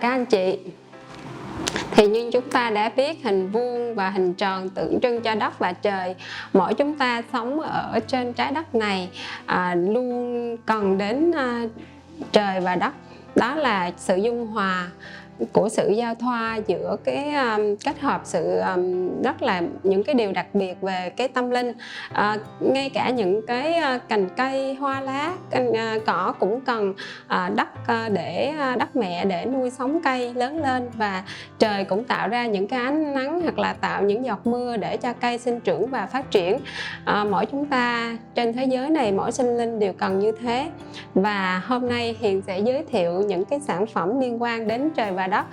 các anh chị. Thì như chúng ta đã biết, hình vuông và hình tròn tượng trưng cho đất và trời. Mỗi chúng ta sống ở trên trái đất này luôn cần đến trời và đất. Đó là sự dung hòa của sự giao thoa giữa cái kết hợp sự rất là những cái điều đặc biệt về cái tâm linh. Ngay cả những cái cành cây, hoa lá, cỏ cũng cần đất để đất mẹ để nuôi sống cây lớn lên, và trời cũng tạo ra những cái ánh nắng hoặc là tạo những giọt mưa để cho cây sinh trưởng và phát triển. Mỗi chúng ta trên thế giới này, mỗi sinh linh đều cần như thế. Và hôm nay Hiền sẽ giới thiệu những cái sản phẩm liên quan đến trời và đất,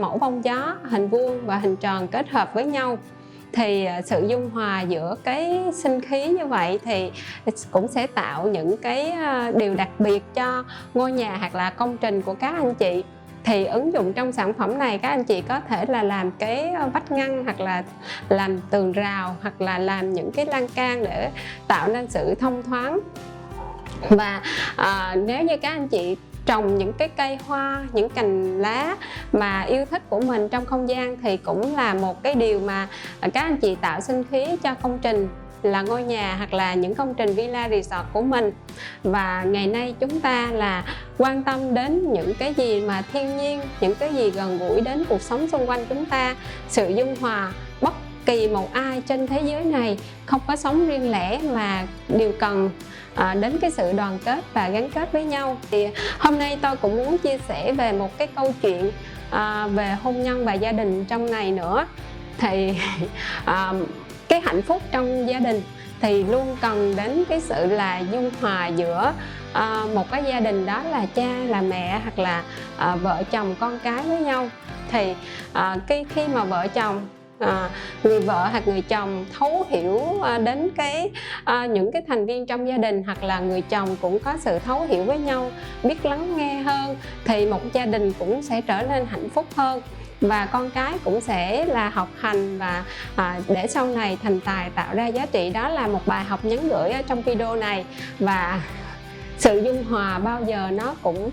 mẫu bông gió, hình vuông và hình tròn kết hợp với nhau. Thì sự dung hòa giữa cái sinh khí như vậy thì cũng sẽ tạo những cái điều đặc biệt cho ngôi nhà hoặc là công trình của các anh chị. Thì ứng dụng trong sản phẩm này, các anh chị có thể là làm cái vách ngăn, hoặc là làm tường rào, hoặc là làm những cái lan can để tạo nên sự thông thoáng. Và nếu như các anh chị trồng những cái cây hoa, những cành lá mà yêu thích của mình trong không gian, thì cũng là một cái điều mà các anh chị tạo sinh khí cho công trình là ngôi nhà hoặc là những công trình villa resort của mình. Và ngày nay chúng ta là quan tâm đến những cái gì mà thiên nhiên, những cái gì gần gũi đến cuộc sống xung quanh chúng ta, sự dung hòa. Bất kỳ một ai trên thế giới này không có sống riêng lẻ, mà đều cần đến cái sự đoàn kết và gắn kết với nhau. Thì hôm nay tôi cũng muốn chia sẻ về một cái câu chuyện về hôn nhân và gia đình trong này nữa. Thì cái hạnh phúc trong gia đình thì luôn cần đến cái sự là dung hòa giữa một cái gia đình, đó là cha, là mẹ, hoặc là vợ chồng, con cái với nhau. Thì khi mà vợ chồng, người vợ hoặc người chồng thấu hiểu đến những cái thành viên trong gia đình, hoặc là người chồng cũng có sự thấu hiểu với nhau, biết lắng nghe hơn, thì một gia đình cũng sẽ trở nên hạnh phúc hơn. Và con cái cũng sẽ là học hành và để sau này thành tài, tạo ra giá trị. Đó là một bài học nhắn gửi ở trong video này. Và sự dung hòa bao giờ nó cũng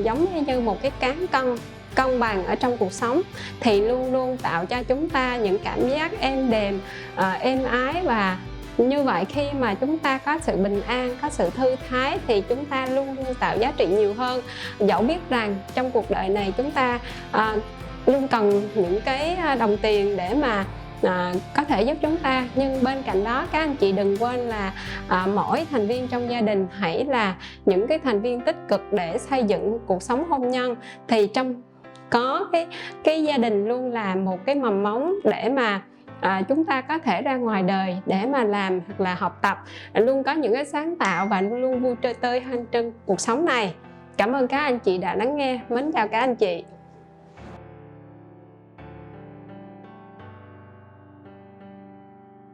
giống như một cái cán cân công bằng ở trong cuộc sống, thì luôn luôn tạo cho chúng ta những cảm giác êm đềm, êm ái. Và như vậy, khi mà chúng ta có sự bình an, có sự thư thái, thì chúng ta luôn luôn tạo giá trị nhiều hơn. Dẫu biết rằng trong cuộc đời này chúng ta luôn cần những cái đồng tiền để mà có thể giúp chúng ta, nhưng bên cạnh đó các anh chị đừng quên là mỗi thành viên trong gia đình hãy là những cái thành viên tích cực để xây dựng cuộc sống hôn nhân. Thì có cái gia đình luôn là một cái mầm móng để mà chúng ta có thể ra ngoài đời để mà làm hoặc là học tập, luôn có những cái sáng tạo và luôn vui tươi hành trên cuộc sống này. Cảm ơn các anh chị đã lắng nghe. Mến chào các anh chị.